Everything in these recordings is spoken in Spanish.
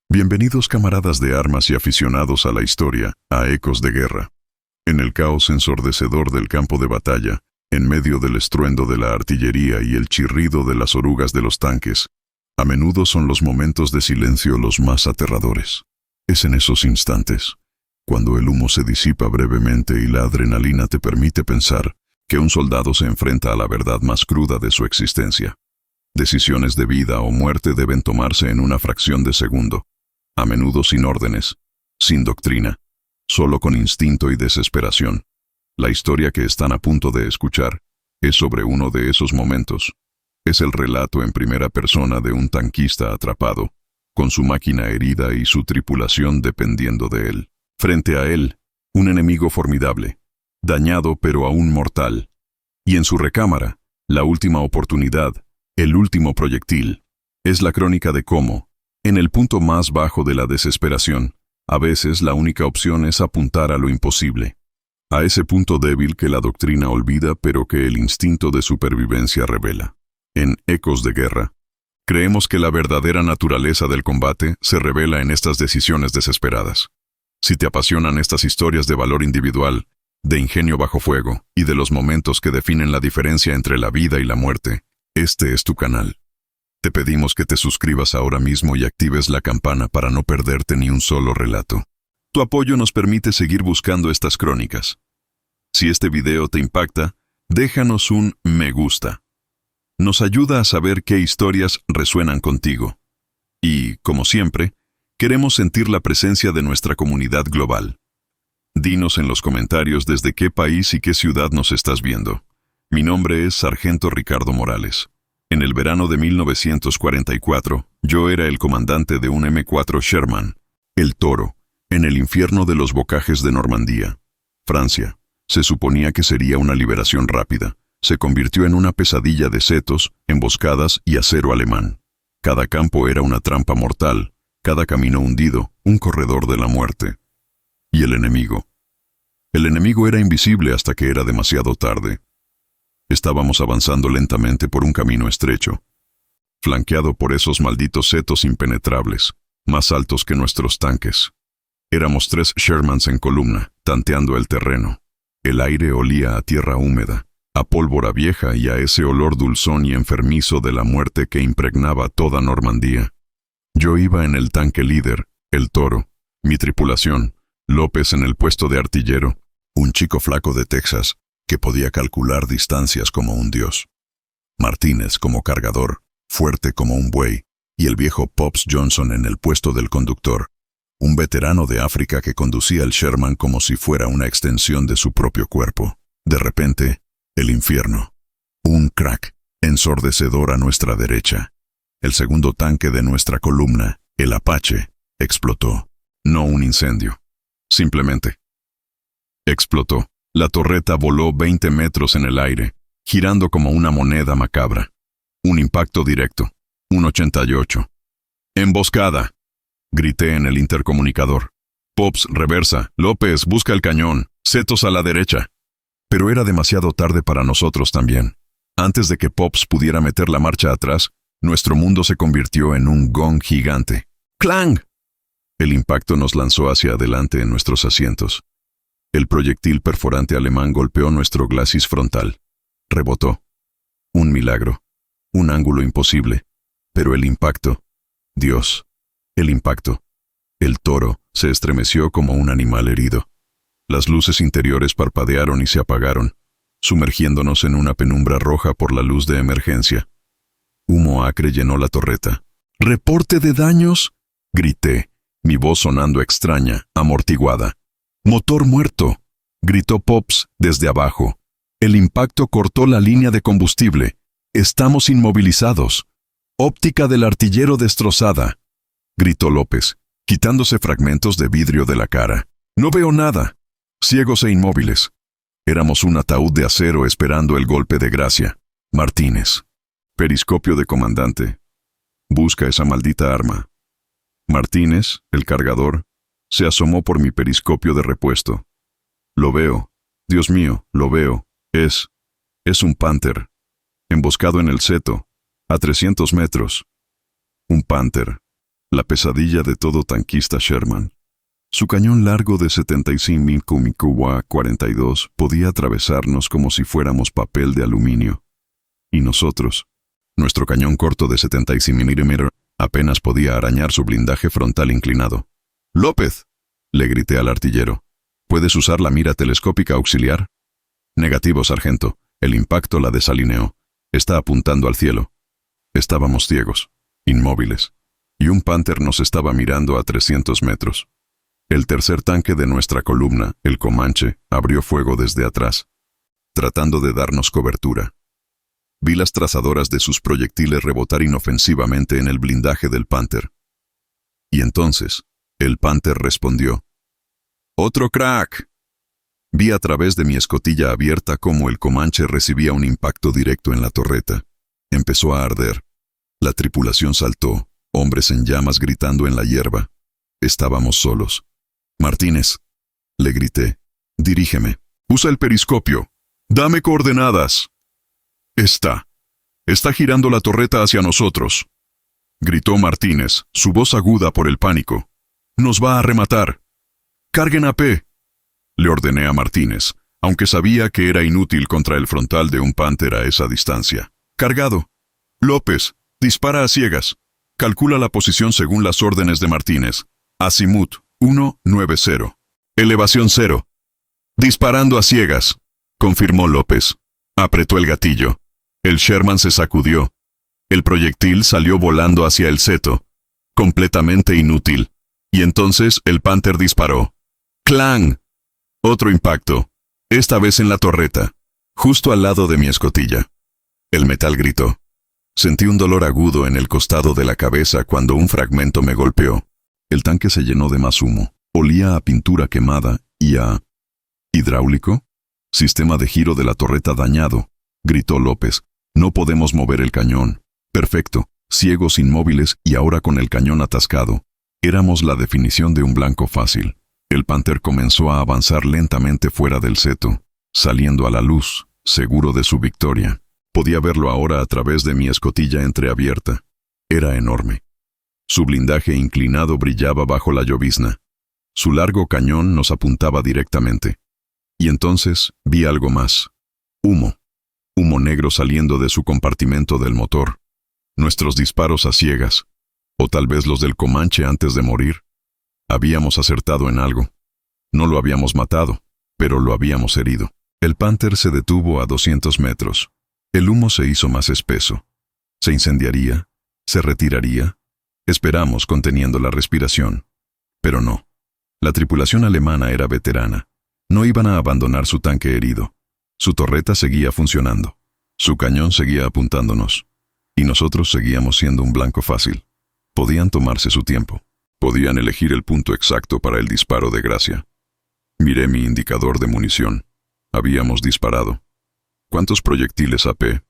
Bienvenidos camaradas de armas y aficionados a la historia, a Ecos de Guerra. En el caos ensordecedor del campo de batalla, en medio del estruendo de la artillería y el chirrido de las orugas de los tanques, a menudo son los momentos de silencio los más aterradores. Es en esos instantes, cuando el humo se disipa brevemente y la adrenalina te permite pensar que un soldado se enfrenta a la verdad más cruda de su existencia. Decisiones de vida o muerte deben tomarse en una fracción de segundo, a menudo sin órdenes, sin doctrina, solo con instinto y desesperación. La historia que están a punto de escuchar es sobre uno de esos momentos. Es el relato en primera persona de un tanquista atrapado, con su máquina herida y su tripulación dependiendo de él. Frente a él, un enemigo formidable, dañado pero aún mortal. Y en su recámara, la última oportunidad, el último proyectil. Es la crónica de cómo, en el punto más bajo de la desesperación, a veces la única opción es apuntar a lo imposible. A ese punto débil que la doctrina olvida pero que el instinto de supervivencia revela. En Ecos de Guerra, creemos que la verdadera naturaleza del combate se revela en estas decisiones desesperadas. Si te apasionan estas historias de valor individual, de ingenio bajo fuego y de los momentos que definen la diferencia entre la vida y la muerte, este es tu canal. Te pedimos que te suscribas ahora mismo y actives la campana para no perderte ni un solo relato. Tu apoyo nos permite seguir buscando estas crónicas. Si este video te impacta, déjanos un me gusta. Nos ayuda a saber qué historias resuenan contigo. Y, como siempre, queremos sentir la presencia de nuestra comunidad global. Dinos en los comentarios desde qué país y qué ciudad nos estás viendo. Mi nombre es Sargento Ricardo Morales. En el verano de 1944, yo era el comandante de un M4 Sherman, el Toro, en el infierno de los bocajes de Normandía, Francia. Se suponía que sería una liberación rápida. Se convirtió en una pesadilla de setos, emboscadas y acero alemán. Cada campo era una trampa mortal, cada camino hundido, un corredor de la muerte. ¿Y el enemigo? El enemigo era invisible hasta que era demasiado tarde. Estábamos avanzando lentamente por un camino estrecho, flanqueado por esos malditos setos impenetrables, más altos que nuestros tanques. Éramos 3 Shermans en columna, tanteando el terreno. El aire olía a tierra húmeda, a pólvora vieja y a ese olor dulzón y enfermizo de la muerte que impregnaba toda Normandía. Yo iba en el tanque líder, el Toro, mi tripulación, López en el puesto de artillero, un chico flaco de Texas, que podía calcular distancias como un dios. Martínez como cargador, fuerte como un buey, y el viejo Pops Johnson en el puesto del conductor, un veterano de África que conducía el Sherman como si fuera una extensión de su propio cuerpo. De repente, el infierno. Un crack ensordecedor a nuestra derecha. El segundo tanque de nuestra columna, el Apache, explotó. No un incendio. Simplemente explotó. La torreta voló 20 metros en el aire, girando como una moneda macabra. Un impacto directo. Un 88. ¡Emboscada!, grité en el intercomunicador. Pops, reversa. López, busca el cañón. Setos a la derecha. Pero era demasiado tarde para nosotros también. Antes de que Pops pudiera meter la marcha atrás, nuestro mundo se convirtió en un gong gigante. ¡Clang! El impacto nos lanzó hacia adelante en nuestros asientos. El proyectil perforante alemán golpeó nuestro glacis frontal. Rebotó. Un milagro. Un ángulo imposible. Pero el impacto. Dios. El impacto. El Toro se estremeció como un animal herido. Las luces interiores parpadearon y se apagaron, sumergiéndonos en una penumbra roja por la luz de emergencia. Humo acre llenó la torreta. «¿Reporte de daños?», grité, mi voz sonando extraña, amortiguada. «Motor muerto», gritó Pops desde abajo. «El impacto cortó la línea de combustible. Estamos inmovilizados. Óptica del artillero destrozada», gritó López, quitándose fragmentos de vidrio de la cara. «No veo nada». Ciegos e inmóviles. Éramos un ataúd de acero esperando el golpe de gracia. Martínez. Periscopio de comandante. Busca esa maldita arma. Martínez, el cargador, se asomó por mi periscopio de repuesto. Lo veo. Dios mío, lo veo. Es un Panther. Emboscado en el seto, a 300 metros. Un Panther. La pesadilla de todo tanquista Sherman. Su cañón largo de 75 mm 42 podía atravesarnos como si fuéramos papel de aluminio. Y nosotros, nuestro cañón corto de 75 mm, apenas podía arañar su blindaje frontal inclinado. «¡López!», le grité al artillero. «¿Puedes usar la mira telescópica auxiliar?» «Negativo, sargento. El impacto la desalineó. Está apuntando al cielo». Estábamos ciegos, inmóviles, y un Panther nos estaba mirando a 300 metros. El tercer tanque de nuestra columna, el Comanche, abrió fuego desde atrás, tratando de darnos cobertura. Vi las trazadoras de sus proyectiles rebotar inofensivamente en el blindaje del Panther. Y entonces, el Panther respondió. ¡Otro crack! Vi a través de mi escotilla abierta cómo el Comanche recibía un impacto directo en la torreta. Empezó a arder. La tripulación saltó, hombres en llamas gritando en la hierba. Estábamos solos. «Martínez», le grité, «dirígeme. Usa el periscopio. Dame coordenadas». Está girando la torreta hacia nosotros», gritó Martínez, su voz aguda por el pánico. «Nos va a rematar». «Carguen AP», le ordené a Martínez, aunque sabía que era inútil contra el frontal de un Panther a esa distancia. «Cargado. López, dispara a ciegas. Calcula la posición según las órdenes de Martínez. Azimut 190. Elevación 0. Disparando a ciegas», confirmó López. Apretó el gatillo. El Sherman se sacudió. El proyectil salió volando hacia el seto, completamente inútil. Y entonces el Panther disparó. ¡Clang! Otro impacto, esta vez en la torreta, justo al lado de mi escotilla. El metal gritó. Sentí un dolor agudo en el costado de la cabeza cuando un fragmento me golpeó. El tanque se llenó de más humo. Olía a pintura quemada y a... ¿Hidráulico? «Sistema de giro de la torreta dañado», gritó López. «No podemos mover el cañón». Perfecto, ciegos, inmóviles y ahora con el cañón atascado. Éramos la definición de un blanco fácil. El Panther comenzó a avanzar lentamente fuera del seto, saliendo a la luz, seguro de su victoria. Podía verlo ahora a través de mi escotilla entreabierta. Era enorme. Su blindaje inclinado brillaba bajo la llovizna. Su largo cañón nos apuntaba directamente. Y entonces vi algo más. Humo. Humo negro saliendo de su compartimento del motor. Nuestros disparos a ciegas. O tal vez los del Comanche antes de morir. Habíamos acertado en algo. No lo habíamos matado, pero lo habíamos herido. El Panther se detuvo a 200 metros. El humo se hizo más espeso. ¿Se incendiaría? ¿Se retiraría? Esperamos conteniendo la respiración. Pero no. La tripulación alemana era veterana. No iban a abandonar su tanque herido. Su torreta seguía funcionando. Su cañón seguía apuntándonos. Y nosotros seguíamos siendo un blanco fácil. Podían tomarse su tiempo. Podían elegir el punto exacto para el disparo de gracia. Miré mi indicador de munición. Habíamos disparado. ¿Cuántos proyectiles AP?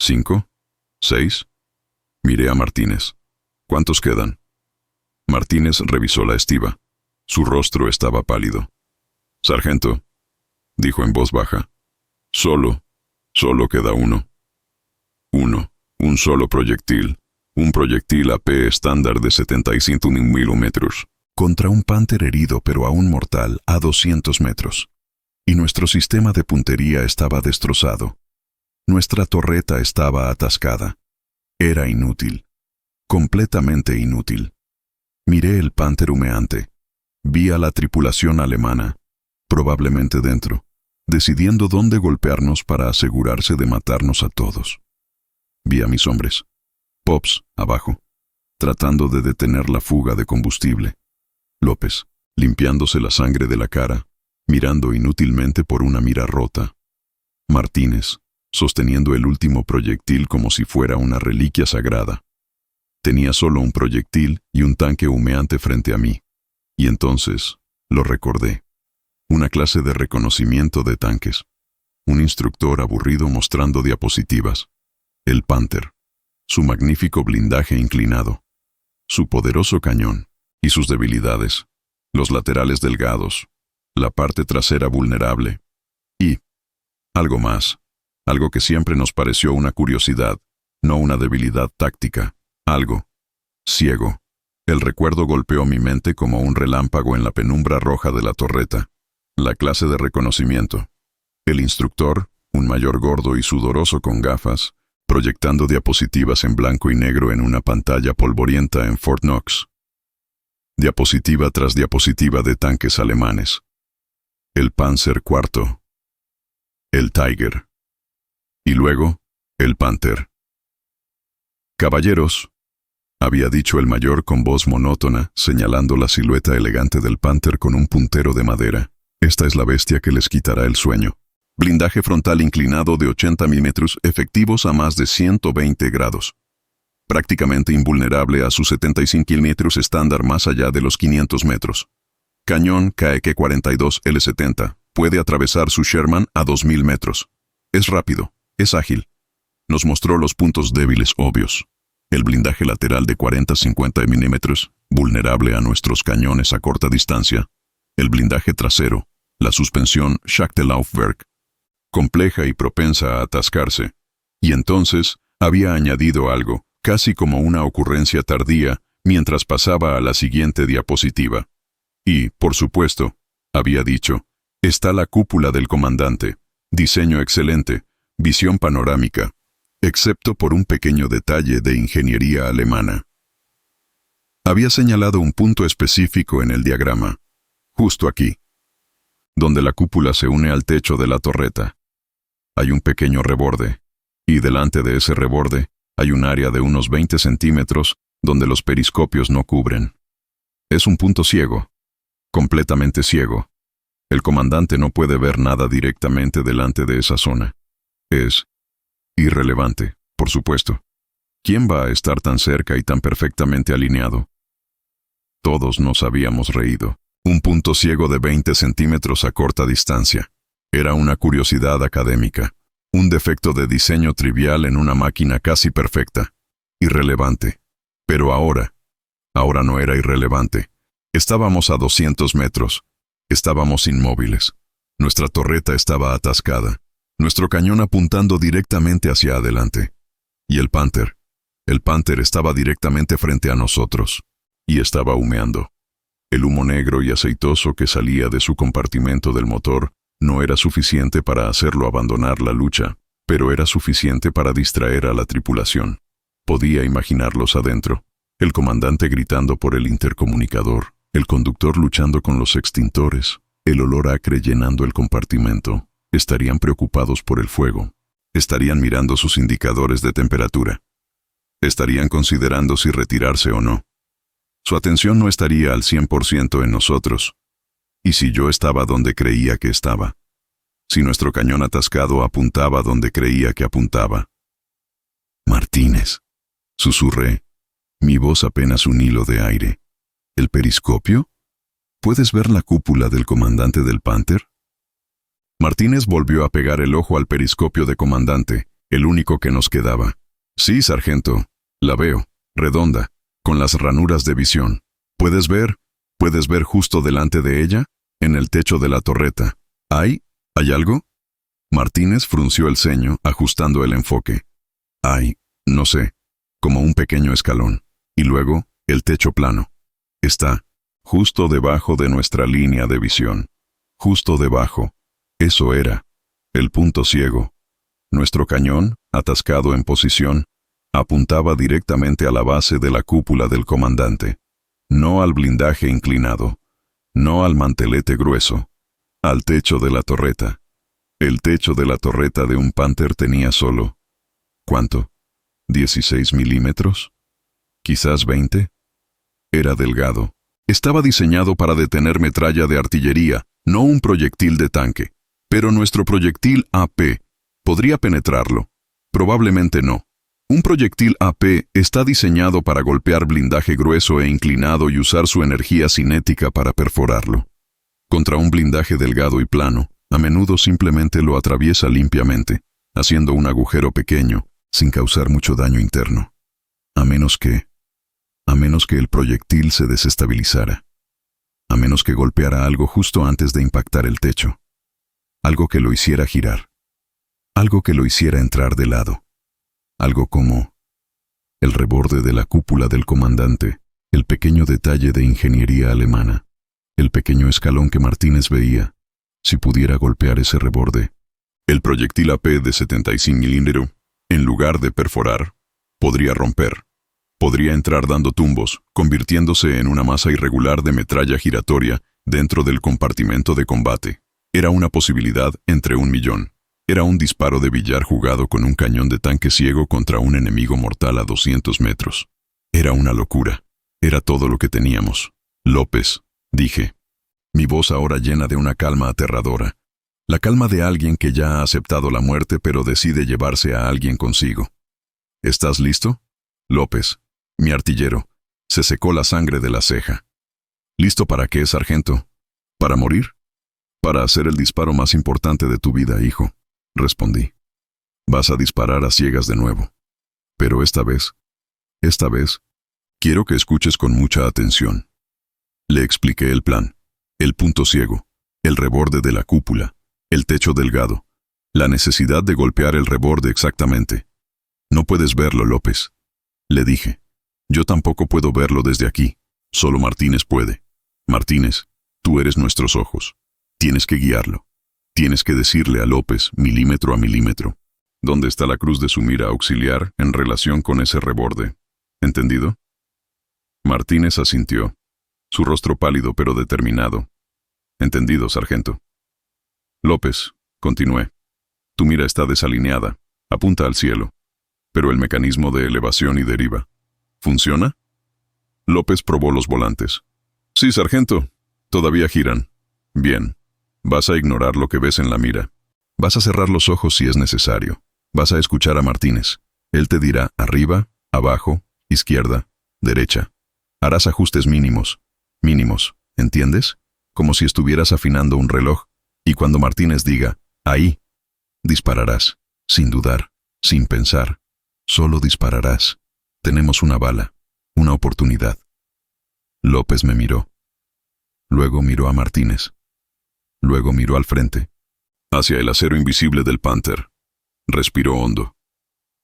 ¿5? ¿6? Miré a Martínez. ¿Cuántos quedan? Martínez revisó la estiba. Su rostro estaba pálido. «Sargento», dijo en voz baja, solo queda uno. Un solo proyectil. Un proyectil AP estándar de 75 milímetros. Contra un Panther herido pero aún mortal a 200 metros. Y nuestro sistema de puntería estaba destrozado. Nuestra torreta estaba atascada. Era inútil. Completamente inútil. Miré el Panther humeante. Vi a la tripulación alemana, probablemente dentro, decidiendo dónde golpearnos para asegurarse de matarnos a todos. Vi a mis hombres, Pops, abajo, tratando de detener la fuga de combustible. López, limpiándose la sangre de la cara, mirando inútilmente por una mira rota. Martínez, sosteniendo el último proyectil como si fuera una reliquia sagrada. Tenía solo un proyectil y un tanque humeante frente a mí. Y entonces, lo recordé. Una clase de reconocimiento de tanques. Un instructor aburrido mostrando diapositivas. El Panther. Su magnífico blindaje inclinado. Su poderoso cañón. Y sus debilidades. Los laterales delgados. La parte trasera vulnerable. Y algo más. Algo que siempre nos pareció una curiosidad, no una debilidad táctica. Algo ciego. El recuerdo golpeó mi mente como un relámpago en la penumbra roja de la torreta. La clase de reconocimiento. El instructor, un mayor gordo y sudoroso con gafas, proyectando diapositivas en blanco y negro en una pantalla polvorienta en Fort Knox. Diapositiva tras diapositiva de tanques alemanes. El Panzer IV. El Tiger. Y luego, el Panther. «Caballeros», había dicho el mayor con voz monótona, señalando la silueta elegante del Panther con un puntero de madera. «Esta es la bestia que les quitará el sueño. Blindaje frontal inclinado de 80 milímetros, efectivos a más de 120 grados. Prácticamente invulnerable a sus 75 milímetros estándar más allá de los 500 metros. Cañón KEK-42 L70, puede atravesar su Sherman a 2000 metros. Es rápido, es ágil. Nos mostró los puntos débiles obvios. El blindaje lateral de 40-50 milímetros, vulnerable a nuestros cañones a corta distancia. El blindaje trasero, la suspensión Schachtelaufwerk, compleja y propensa a atascarse. Y entonces había añadido algo, casi como una ocurrencia tardía, mientras pasaba a la siguiente diapositiva. Y, por supuesto, había dicho, está la cúpula del comandante, diseño excelente, visión panorámica, excepto por un pequeño detalle de ingeniería alemana. Había señalado un punto específico en el diagrama, justo aquí, donde la cúpula se une al techo de la torreta. Hay un pequeño reborde, y delante de ese reborde hay un área de unos 20 centímetros donde los periscopios no cubren. Es un punto ciego, completamente ciego. El comandante no puede ver nada directamente delante de esa zona. Es irrelevante, por supuesto. ¿Quién va a estar tan cerca y tan perfectamente alineado? Todos nos habíamos reído. Un punto ciego de 20 centímetros a corta distancia. Era una curiosidad académica. Un defecto de diseño trivial en una máquina casi perfecta. Irrelevante. Pero ahora no era irrelevante. Estábamos a 200 metros. Estábamos inmóviles. Nuestra torreta estaba atascada. Nuestro cañón apuntando directamente hacia adelante. Y el Panther estaba directamente frente a nosotros. Y estaba humeando. El humo negro y aceitoso que salía de su compartimento del motor no era suficiente para hacerlo abandonar la lucha, pero era suficiente para distraer a la tripulación. Podía imaginarlos adentro. El comandante gritando por el intercomunicador, el conductor luchando con los extintores, el olor acre llenando el compartimento. Estarían preocupados por el fuego. Estarían mirando sus indicadores de temperatura. Estarían considerando si retirarse o no. Su atención no estaría al 100% en nosotros. ¿Y si yo estaba donde creía que estaba? Si nuestro cañón atascado apuntaba donde creía que apuntaba. «Martínez», susurré, mi voz apenas un hilo de aire. «¿El periscopio? ¿Puedes ver la cúpula del comandante del Panther?» Martínez volvió a pegar el ojo al periscopio de comandante, el único que nos quedaba. «Sí, sargento, la veo, redonda, con las ranuras de visión. ¿Puedes ver justo delante de ella? En el techo de la torreta. ¿Hay algo?» Martínez frunció el ceño, ajustando el enfoque. No sé, como un pequeño escalón. Y luego, el techo plano. Está justo debajo de nuestra línea de visión. Justo debajo. Eso era. El punto ciego. Nuestro cañón, atascado en posición, apuntaba directamente a la base de la cúpula del comandante. No al blindaje inclinado. No al mantelete grueso. Al techo de la torreta. El techo de la torreta de un Panther tenía solo... ¿cuánto? ¿16 milímetros? ¿Quizás 20? Era delgado. Estaba diseñado para detener metralla de artillería, no un proyectil de tanque. Pero nuestro proyectil AP podría penetrarlo. Probablemente no. Un proyectil AP está diseñado para golpear blindaje grueso e inclinado y usar su energía cinética para perforarlo. Contra un blindaje delgado y plano, a menudo simplemente lo atraviesa limpiamente, haciendo un agujero pequeño, sin causar mucho daño interno. A menos que el proyectil se desestabilizara. A menos que golpeara algo justo antes de impactar el techo. Algo que lo hiciera girar. Algo que lo hiciera entrar de lado. Algo como el reborde de la cúpula del comandante, El pequeño detalle de ingeniería alemana. El pequeño escalón que Martínez veía. Si pudiera golpear ese reborde. El proyectil AP de 75 milímetros, en lugar de perforar, podría romper. Podría entrar dando tumbos, convirtiéndose en una masa irregular de metralla giratoria dentro del compartimento de combate. Era una posibilidad entre 1.000.000. Era un disparo de billar jugado con un cañón de tanque ciego contra un enemigo mortal a 200 metros. Era una locura. Era todo lo que teníamos. López, dije. Mi voz ahora llena de una calma aterradora. La calma de alguien que ya ha aceptado la muerte pero decide llevarse a alguien consigo. ¿Estás listo? López, mi artillero, se secó la sangre de la ceja. ¿Listo para qué, sargento? ¿Para morir? Para hacer el disparo más importante de tu vida, hijo, respondí. Vas a disparar a ciegas de nuevo. Pero esta vez, quiero que escuches con mucha atención. Le expliqué el plan, el punto ciego, el reborde de la cúpula, el techo delgado, la necesidad de golpear el reborde exactamente. No puedes verlo, López, le dije. Yo tampoco puedo verlo desde aquí, solo Martínez puede. Martínez, tú eres nuestros ojos. Tienes que guiarlo. Tienes que decirle a López, milímetro a milímetro, dónde está la cruz de su mira auxiliar en relación con ese reborde. ¿Entendido? Martínez asintió, su rostro pálido pero determinado. Entendido, sargento. López, continué. Tu mira está desalineada, apunta al cielo. Pero el mecanismo de elevación y deriva, ¿funciona? López probó los volantes. Sí, sargento, todavía giran. Bien, vas a ignorar lo que ves en la mira. Vas a cerrar los ojos si es necesario. Vas a escuchar a Martínez. Él te dirá arriba, abajo, izquierda, derecha. Harás ajustes mínimos, ¿entiendes? Como si estuvieras afinando un reloj. Y cuando Martínez diga, ahí, dispararás, sin dudar, sin pensar. Solo dispararás. Tenemos una bala, una oportunidad. López me miró. Luego miró a Martínez. Luego miró al frente, hacia el acero invisible del Panther. Respiró hondo.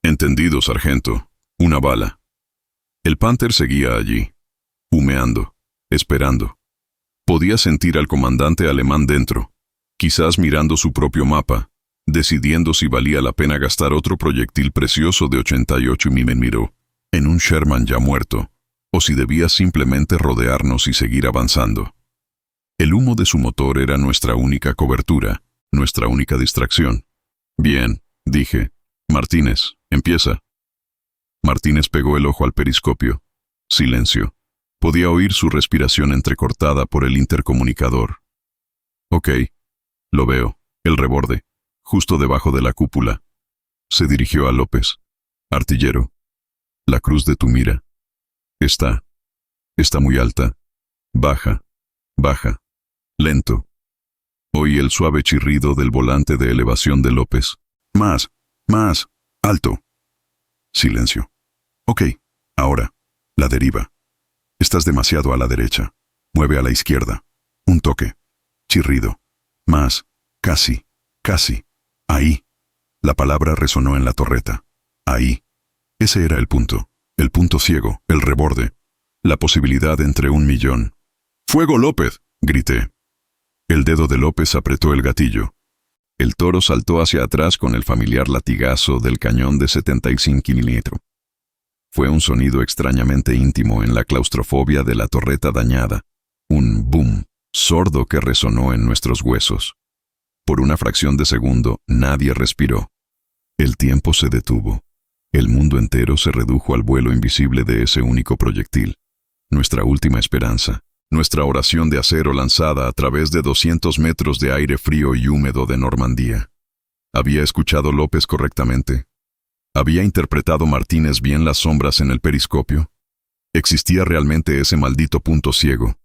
Entendido, sargento. Una bala. El Panther seguía allí, humeando, esperando. Podía sentir al comandante alemán dentro, quizás mirando su propio mapa, decidiendo si valía la pena gastar otro proyectil precioso de 88 milímetros en un Sherman ya muerto, o si debía simplemente rodearnos y seguir avanzando. El humo de su motor era nuestra única cobertura, nuestra única distracción. Bien, dije. Martínez, empieza. Martínez pegó el ojo al periscopio. Silencio. Podía oír su respiración entrecortada por el intercomunicador. Ok. Lo veo. El reborde. Justo debajo de la cúpula. Se dirigió a López. Artillero. La cruz de tu mira. Está muy alta. Baja. Lento. Oí el suave chirrido del volante de elevación de López. Más, alto. Silencio. Ok, ahora, la deriva. Estás demasiado a la derecha. Mueve a la izquierda. Un toque. Chirrido. Más, casi. Ahí. La palabra resonó en la torreta. Ahí. Ese era el punto ciego, el reborde. La posibilidad entre 1.000.000. ¡Fuego, López!, grité. El dedo de López apretó el gatillo. El toro saltó hacia atrás con el familiar latigazo del cañón de 75 milímetros. Fue un sonido extrañamente íntimo en la claustrofobia de la torreta dañada. Un boom sordo que resonó en nuestros huesos. Por una fracción de segundo, nadie respiró. El tiempo se detuvo. El mundo entero se redujo al vuelo invisible de ese único proyectil. Nuestra última esperanza. Nuestra oración de acero lanzada a través de 200 metros de aire frío y húmedo de Normandía. ¿Había escuchado López correctamente? ¿Había interpretado Martínez bien las sombras en el periscopio? ¿Existía realmente ese maldito punto ciego?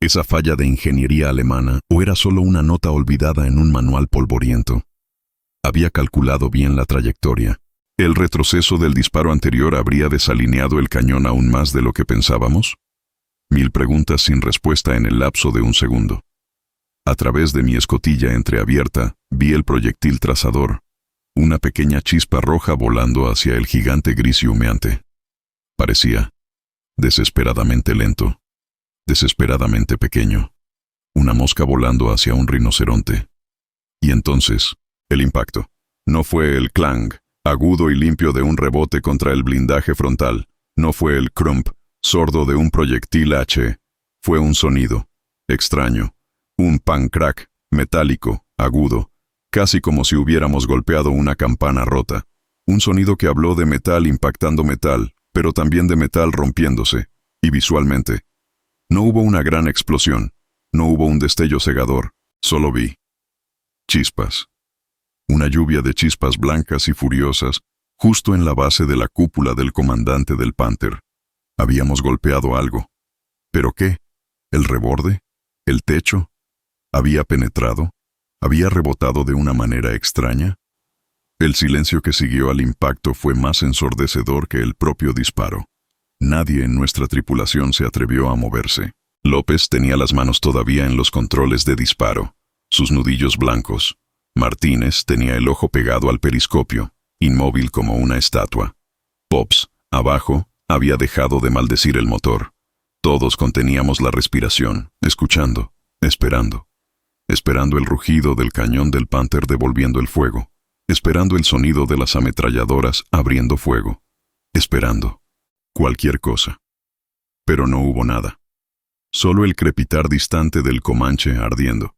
¿Esa falla de ingeniería alemana o era solo una nota olvidada en un manual polvoriento? ¿Había calculado bien la trayectoria? ¿El retroceso del disparo anterior habría desalineado el cañón aún más de lo que pensábamos? 1000 preguntas sin respuesta en el lapso de un segundo. A través de mi escotilla entreabierta, vi el proyectil trazador, una pequeña chispa roja volando hacia el gigante gris y humeante. Parecía desesperadamente lento, desesperadamente pequeño, una mosca volando hacia un rinoceronte. Y entonces, el impacto. No fue el clang, agudo y limpio de un rebote contra el blindaje frontal. No fue el crump, sordo de un proyectil H. Fue un sonido, extraño, un pan-crack, metálico, agudo, casi como si hubiéramos golpeado una campana rota. Un sonido que habló de metal impactando metal, pero también de metal rompiéndose, y visualmente. No hubo una gran explosión, no hubo un destello cegador, solo vi chispas. Una lluvia de chispas blancas y furiosas, justo en la base de la cúpula del comandante del Panther. Habíamos golpeado algo. ¿Pero qué? ¿El reborde? ¿El techo? ¿Había penetrado? ¿Había rebotado de una manera extraña? El silencio que siguió al impacto fue más ensordecedor que el propio disparo. Nadie en nuestra tripulación se atrevió a moverse. López tenía las manos todavía en los controles de disparo, sus nudillos blancos. Martínez tenía el ojo pegado al periscopio, inmóvil como una estatua. Pops, abajo, había dejado de maldecir el motor. Todos conteníamos la respiración, escuchando, esperando. Esperando el rugido del cañón del Panther devolviendo el fuego. Esperando el sonido de las ametralladoras abriendo fuego. Esperando. Cualquier cosa. Pero no hubo nada. Solo el crepitar distante del Comanche ardiendo.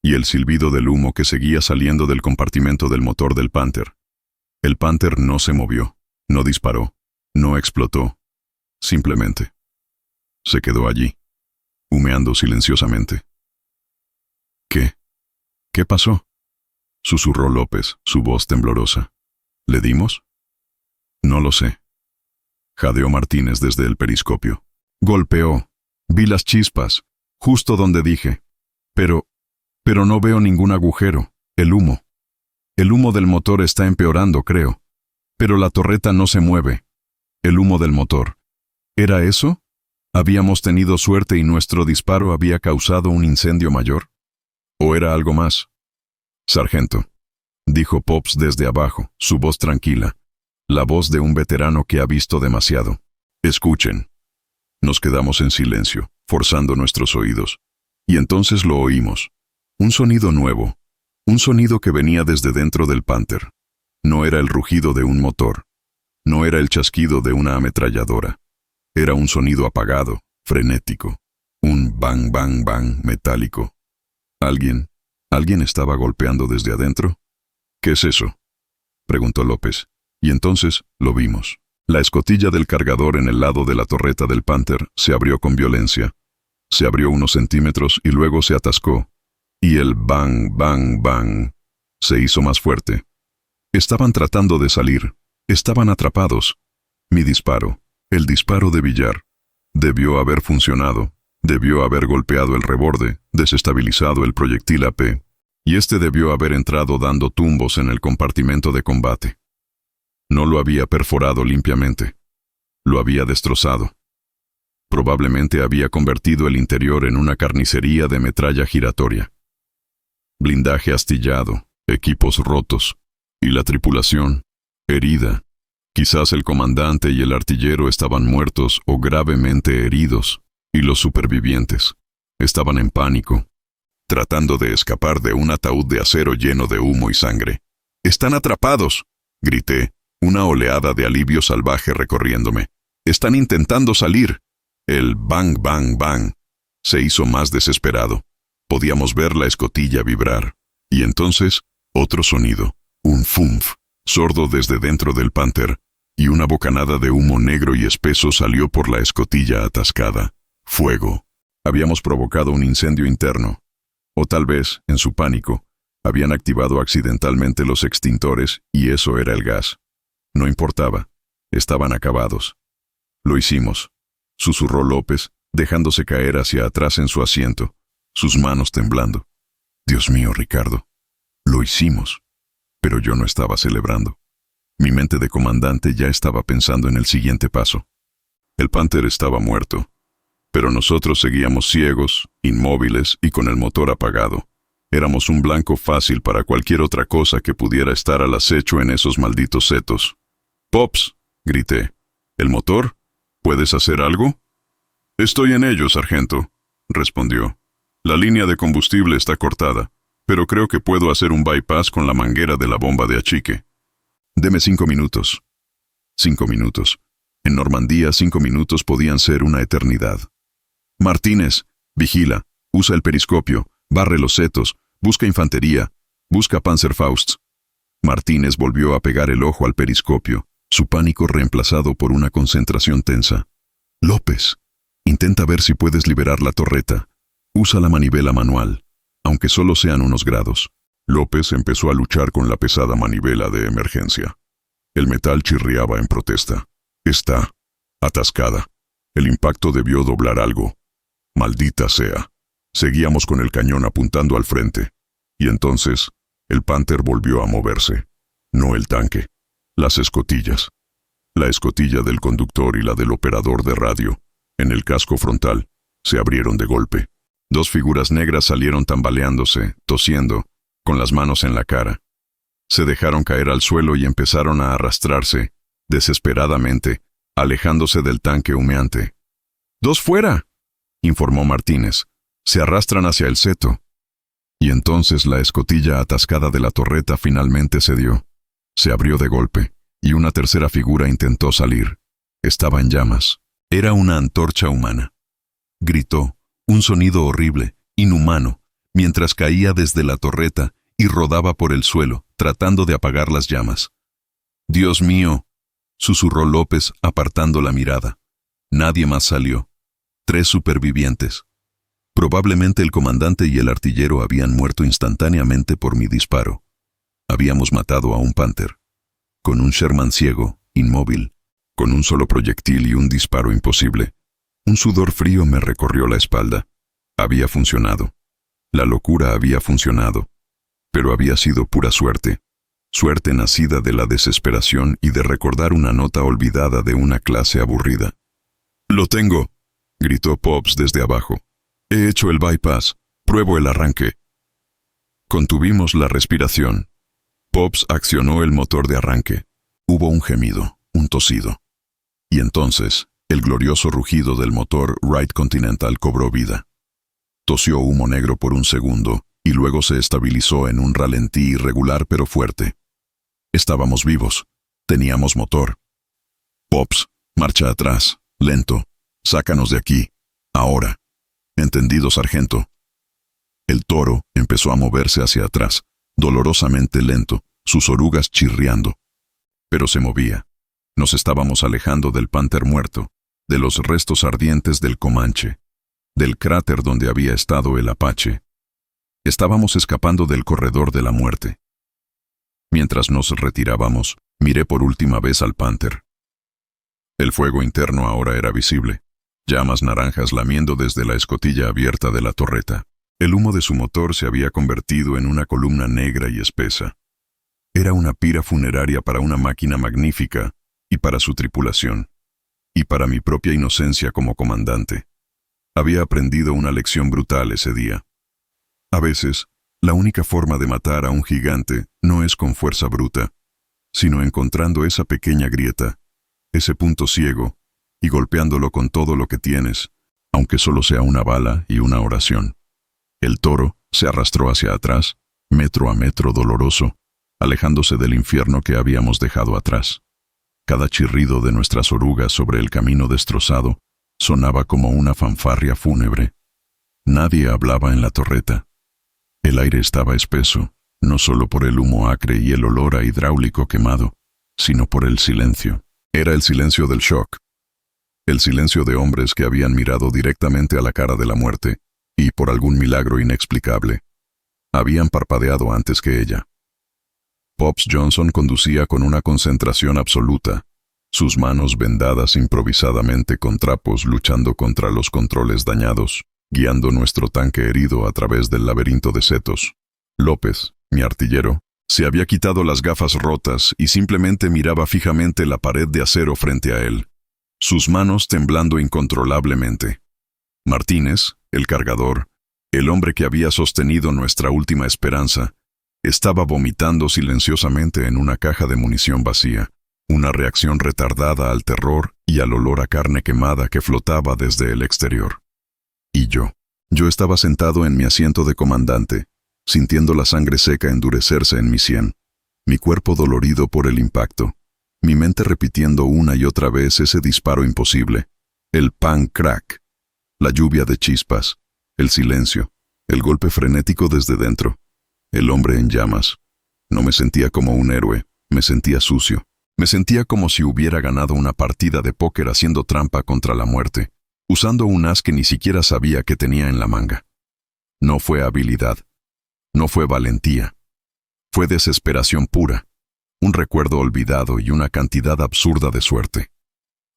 Y el silbido del humo que seguía saliendo del compartimento del motor del Panther. El Panther no se movió, no disparó, no explotó. Simplemente. Se quedó allí, humeando silenciosamente. ¿Qué? ¿Qué pasó? Susurró López, su voz temblorosa. ¿Le dimos? No lo sé. Jadeó Martínez desde el periscopio. Golpeó. Vi las chispas, justo donde dije. Pero no veo ningún agujero. El humo. El humo del motor está empeorando, creo. Pero la torreta no se mueve. El humo del motor. ¿Era eso? ¿Habíamos tenido suerte y nuestro disparo había causado un incendio mayor? ¿O era algo más? Sargento, dijo Pops desde abajo, su voz tranquila, la voz de un veterano que ha visto demasiado. Escuchen. Nos quedamos en silencio, forzando nuestros oídos. Y entonces lo oímos. Un sonido nuevo. Un sonido que venía desde dentro del Panther. No era el rugido de un motor. No era el chasquido de una ametralladora. Era un sonido apagado, frenético. Un bang, bang, bang metálico. ¿Alguien estaba golpeando desde adentro? ¿Qué es eso?, preguntó López. Y entonces lo vimos. La escotilla del cargador en el lado de la torreta del Panther se abrió con violencia. Se abrió unos centímetros y luego se atascó. Y el bang, bang, bang se hizo más fuerte. Estaban tratando de salir. Estaban atrapados. Mi disparo, el disparo de billar, debió haber funcionado. Debió haber golpeado el reborde, desestabilizado el proyectil AP. Y este debió haber entrado dando tumbos en el compartimento de combate. No lo había perforado limpiamente. Lo había destrozado. Probablemente había convertido el interior en una carnicería de metralla giratoria. Blindaje astillado, equipos rotos, y la tripulación, herida. Quizás el comandante y el artillero estaban muertos o gravemente heridos, y los supervivientes estaban en pánico, tratando de escapar de un ataúd de acero lleno de humo y sangre. ¡Están atrapados!, grité, una oleada de alivio salvaje recorriéndome. ¡Están intentando salir! El bang, bang, bang se hizo más desesperado. Podíamos ver la escotilla vibrar. Y entonces, otro sonido, un fumf, sordo desde dentro del Panther, y una bocanada de humo negro y espeso salió por la escotilla atascada. Fuego. Habíamos provocado un incendio interno. O tal vez, en su pánico, habían activado accidentalmente los extintores y eso era el gas. No importaba. Estaban acabados. Lo hicimos, susurró López, dejándose caer hacia atrás en su asiento, sus manos temblando. Dios mío, Ricardo. Lo hicimos. Pero yo no estaba celebrando. Mi mente de comandante ya estaba pensando en el siguiente paso. El Panther estaba muerto. Pero nosotros seguíamos ciegos, inmóviles y con el motor apagado. Éramos un blanco fácil para cualquier otra cosa que pudiera estar al acecho en esos malditos setos. «¡Pops!», grité. «¿El motor? ¿Puedes hacer algo? Estoy en ello, sargento, respondió. La línea de combustible está cortada, pero creo que puedo hacer un bypass con la manguera de la bomba de achique. Deme 5 minutos. 5 minutos. En Normandía, 5 minutos podían ser una eternidad. Martínez, vigila, usa el periscopio, barre los setos, busca infantería, busca Panzerfausts. Martínez volvió a pegar el ojo al periscopio, su pánico reemplazado por una concentración tensa. López, intenta ver si puedes liberar la torreta. Usa la manivela manual, aunque solo sean unos grados. López empezó a luchar con la pesada manivela de emergencia. El metal chirriaba en protesta. Está atascada. El impacto debió doblar algo. Maldita sea. Seguíamos con el cañón apuntando al frente. Y entonces, el Panther volvió a moverse. No el tanque. Las escotillas. La escotilla del conductor y la del operador de radio, en el casco frontal, se abrieron de golpe. 2 figuras negras salieron tambaleándose, tosiendo, con las manos en la cara. Se dejaron caer al suelo y empezaron a arrastrarse, desesperadamente, alejándose del tanque humeante. «¡2 fuera!», informó Martínez. «Se arrastran hacia el seto». Y entonces la escotilla atascada de la torreta finalmente cedió. Se abrió de golpe, y una tercera figura intentó salir. Estaba en llamas. Era una antorcha humana. Gritó, un sonido horrible, inhumano, mientras caía desde la torreta y rodaba por el suelo, tratando de apagar las llamas. «Dios mío», susurró López, apartando la mirada. Nadie más salió. 3 supervivientes. Probablemente el comandante y el artillero habían muerto instantáneamente por mi disparo. Habíamos matado a un Panther. Con un Sherman ciego, inmóvil, con un solo proyectil y un disparo imposible. Un sudor frío me recorrió la espalda. Había funcionado. La locura había funcionado. Pero había sido pura suerte. Suerte nacida de la desesperación y de recordar una nota olvidada de una clase aburrida. «Lo tengo», gritó Pops desde abajo. «He hecho el bypass. Pruebo el arranque». Contuvimos la respiración. Pops accionó el motor de arranque. Hubo un gemido, un tosido. Y entonces, el glorioso rugido del motor Wright Continental cobró vida. Tosió humo negro por un segundo y luego se estabilizó en un ralentí irregular pero fuerte. Estábamos vivos. Teníamos motor. «Pops, marcha atrás, lento. Sácanos de aquí. Ahora». «Entendido, sargento». El toro empezó a moverse hacia atrás, dolorosamente lento, sus orugas chirriando. Pero se movía. Nos estábamos alejando del Panther muerto, de los restos ardientes del Comanche, del cráter donde había estado el Apache. Estábamos escapando del corredor de la muerte. Mientras nos retirábamos, miré por última vez al Panther. El fuego interno ahora era visible, llamas naranjas lamiendo desde la escotilla abierta de la torreta. El humo de su motor se había convertido en una columna negra y espesa. Era una pira funeraria para una máquina magnífica y para su tripulación, y para mi propia inocencia como comandante. Había aprendido una lección brutal ese día. A veces, la única forma de matar a un gigante no es con fuerza bruta, sino encontrando esa pequeña grieta, ese punto ciego, y golpeándolo con todo lo que tienes, aunque solo sea una bala y una oración. El toro se arrastró hacia atrás, metro a metro doloroso, alejándose del infierno que habíamos dejado atrás. Cada chirrido de nuestras orugas sobre el camino destrozado sonaba como una fanfarria fúnebre. Nadie hablaba en la torreta. El aire estaba espeso, no solo por el humo acre y el olor a hidráulico quemado, sino por el silencio. Era el silencio del shock. El silencio de hombres que habían mirado directamente a la cara de la muerte y, por algún milagro inexplicable, habían parpadeado antes que ella. Pops Johnson conducía con una concentración absoluta, sus manos vendadas improvisadamente con trapos luchando contra los controles dañados, guiando nuestro tanque herido a través del laberinto de setos. López, mi artillero, se había quitado las gafas rotas y simplemente miraba fijamente la pared de acero frente a él, sus manos temblando incontrolablemente. Martínez, el cargador, el hombre que había sostenido nuestra última esperanza, estaba vomitando silenciosamente en una caja de munición vacía. una reacción retardada al terror y al olor a carne quemada que flotaba desde el exterior. Y yo estaba sentado en mi asiento de comandante, sintiendo la sangre seca endurecerse en mi sien, mi cuerpo dolorido por el impacto, mi mente repitiendo una y otra vez ese disparo imposible, el pan crack, la lluvia de chispas, el silencio, el golpe frenético desde dentro, el hombre en llamas. No me sentía como un héroe, me sentía sucio. Me sentía como si hubiera ganado una partida de póker haciendo trampa contra la muerte, usando un as que ni siquiera sabía que tenía en la manga. No fue habilidad, no fue valentía, fue desesperación pura, un recuerdo olvidado y una cantidad absurda de suerte.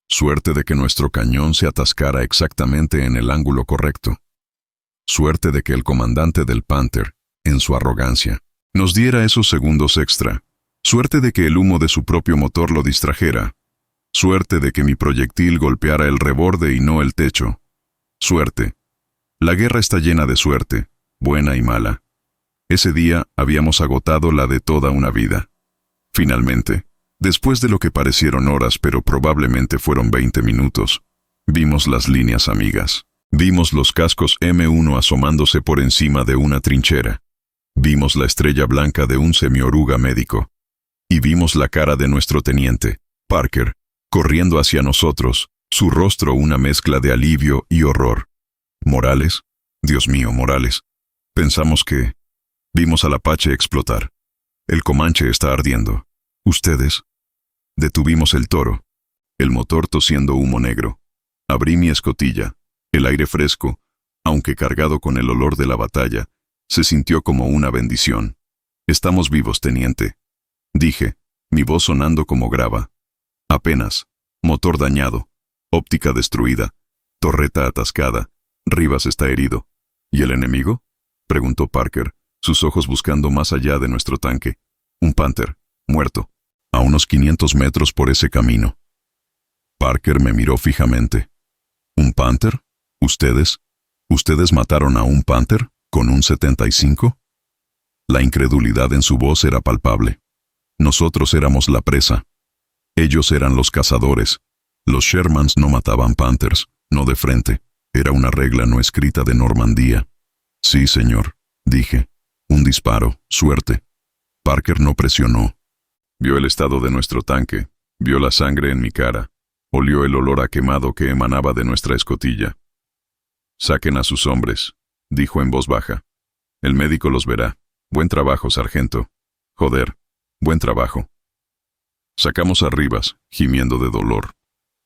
Suerte de que nuestro cañón se atascara exactamente en el ángulo correcto. Suerte de que el comandante del Panther, en su arrogancia, nos diera esos segundos extra. Suerte de que el humo de su propio motor lo distrajera. Suerte de que mi proyectil golpeara el reborde y no el techo. Suerte. La guerra está llena de suerte, buena y mala. Ese día habíamos agotado la de toda una vida. Finalmente, después de lo que parecieron horas pero probablemente fueron 20 minutos, vimos las líneas amigas. Vimos los cascos M1 asomándose por encima de una trinchera. Vimos la estrella blanca de un semioruga médico. Y vimos la cara de nuestro teniente, Parker, corriendo hacia nosotros, su rostro una mezcla de alivio y horror. ¿Morales? Dios mío, Morales. Pensamos que... Vimos al Apache explotar. El Comanche está ardiendo. ¿Ustedes? Detuvimos el Toro. El motor tosiendo humo negro. Abrí mi escotilla. El aire fresco, aunque cargado con el olor de la batalla, se sintió como una bendición. Estamos vivos, teniente. Dije, mi voz sonando como grava. Apenas. Motor dañado. Óptica destruida. Torreta atascada. Rivas está herido. ¿Y el enemigo? Preguntó Parker, sus ojos buscando más allá de nuestro tanque. Un Panther, muerto, a unos 500 metros por ese camino. Parker me miró fijamente. ¿Un Panther? ¿Ustedes? ¿Ustedes mataron a un Panther con un 75? La incredulidad en su voz era palpable. Nosotros éramos la presa. Ellos eran los cazadores. Los Shermans no mataban Panthers, no de frente. Era una regla no escrita de Normandía. Sí, señor, dije. Un disparo, suerte. Parker no presionó. Vio el estado de nuestro tanque, vio la sangre en mi cara, olió el olor a quemado que emanaba de nuestra escotilla. Saquen a sus hombres, dijo en voz baja. El médico los verá. Buen trabajo, sargento. Joder. Buen trabajo. Sacamos a Rivas, gimiendo de dolor.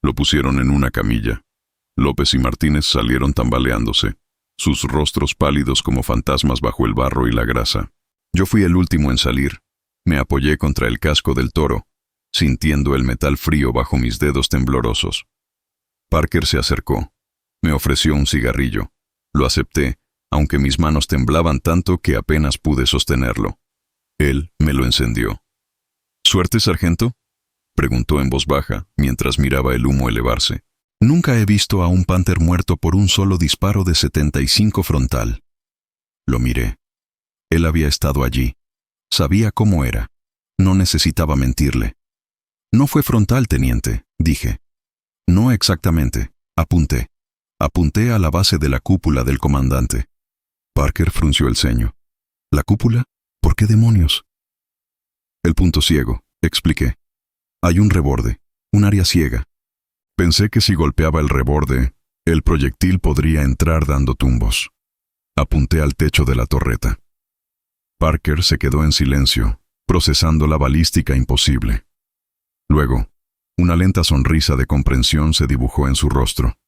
Lo pusieron en una camilla. López y Martínez salieron tambaleándose, sus rostros pálidos como fantasmas bajo el barro y la grasa. Yo fui el último en salir. Me apoyé contra el casco del Toro, sintiendo el metal frío bajo mis dedos temblorosos. Parker se acercó. Me ofreció un cigarrillo. Lo acepté, aunque mis manos temblaban tanto que apenas pude sostenerlo. Él me lo encendió. ¿Suerte, sargento?, preguntó en voz baja, mientras miraba el humo elevarse. Nunca he visto a un Panther muerto por un solo disparo de 75 frontal. Lo miré. Él había estado allí. Sabía cómo era. No necesitaba mentirle. No fue frontal, teniente, dije. No exactamente. Apunté. Apunté a la base de la cúpula del comandante. Parker frunció el ceño. ¿La cúpula? ¿Por qué demonios? El punto ciego, expliqué. Hay un reborde, un área ciega. Pensé que si golpeaba el reborde, el proyectil podría entrar dando tumbos. Apunté al techo de la torreta. Parker se quedó en silencio, procesando la balística imposible. Luego, una lenta sonrisa de comprensión se dibujó en su rostro.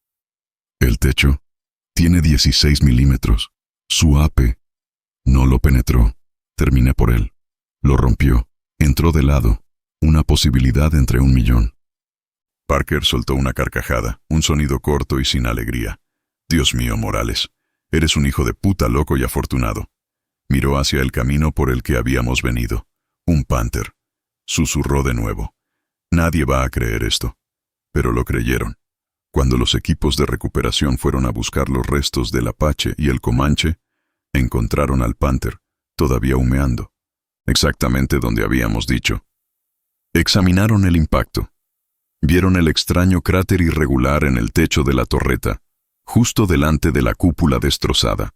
El techo tiene 16 milímetros. Su AP no lo penetró. Terminé por él. Lo rompió. Entró de lado. Una posibilidad entre 1.000.000. Parker soltó una carcajada, un sonido corto y sin alegría. Dios mío, Morales, eres un hijo de puta loco y afortunado. Miró hacia el camino por el que habíamos venido. Un Panther. Susurró de nuevo. Nadie va a creer esto. Pero lo creyeron. Cuando los equipos de recuperación fueron a buscar los restos del Apache y el Comanche, encontraron al Panther, todavía humeando, exactamente donde habíamos dicho. Examinaron el impacto. Vieron el extraño cráter irregular en el techo de la torreta, justo delante de la cúpula destrozada.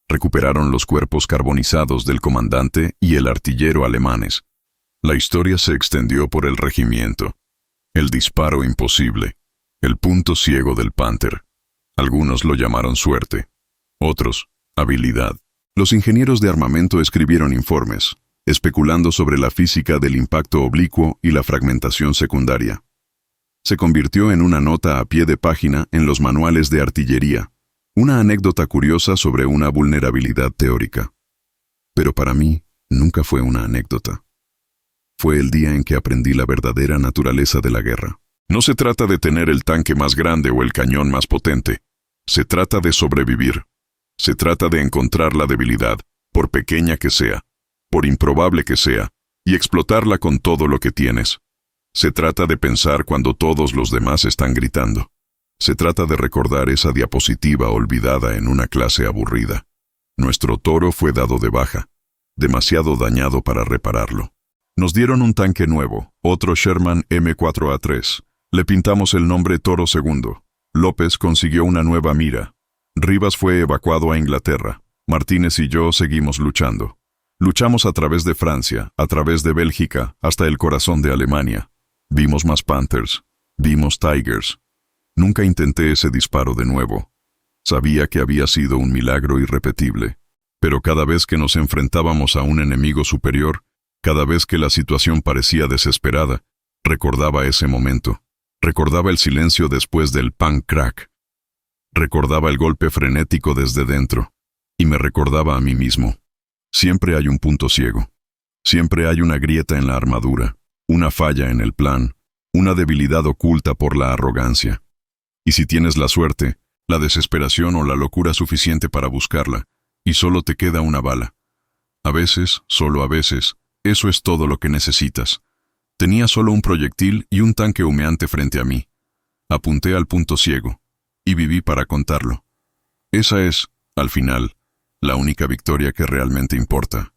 Recuperaron los cuerpos carbonizados del comandante y el artillero alemanes. La historia se extendió por el regimiento. El disparo imposible. El punto ciego del Panther. Algunos lo llamaron suerte. Otros, habilidad. Los ingenieros de armamento escribieron informes, especulando sobre la física del impacto oblicuo y la fragmentación secundaria. Se convirtió en una nota a pie de página en los manuales de artillería, una anécdota curiosa sobre una vulnerabilidad teórica. Pero para mí, nunca fue una anécdota. Fue el día en que aprendí la verdadera naturaleza de la guerra. No se trata de tener el tanque más grande o el cañón más potente. Se trata de sobrevivir. Se trata de encontrar la debilidad, por pequeña que sea, por improbable que sea, y explotarla con todo lo que tienes. Se trata de pensar cuando todos los demás están gritando. Se trata de recordar esa diapositiva olvidada en una clase aburrida. Nuestro Toro fue dado de baja, demasiado dañado para repararlo. Nos dieron un tanque nuevo, otro Sherman M4A3. Le pintamos el nombre Toro II. López consiguió una nueva mira. Rivas fue evacuado a Inglaterra. Martínez y yo seguimos luchando. Luchamos a través de Francia, a través de Bélgica, hasta el corazón de Alemania. Vimos más Panthers. Vimos Tigers. Nunca intenté ese disparo de nuevo. Sabía que había sido un milagro irrepetible. Pero cada vez que nos enfrentábamos a un enemigo superior, cada vez que la situación parecía desesperada, recordaba ese momento. Recordaba el silencio después del pan crack. Recordaba el golpe frenético desde dentro. Y me recordaba a mí mismo. Siempre hay un punto ciego. Siempre hay una grieta en la armadura, una falla en el plan, una debilidad oculta por la arrogancia. Y si tienes la suerte, la desesperación o la locura suficiente para buscarla, y solo te queda una bala. A veces, solo a veces, eso es todo lo que necesitas. Tenía solo un proyectil y un tanque humeante frente a mí. Apunté al punto ciego, y viví para contarlo. Esa es, al final, la única victoria que realmente importa.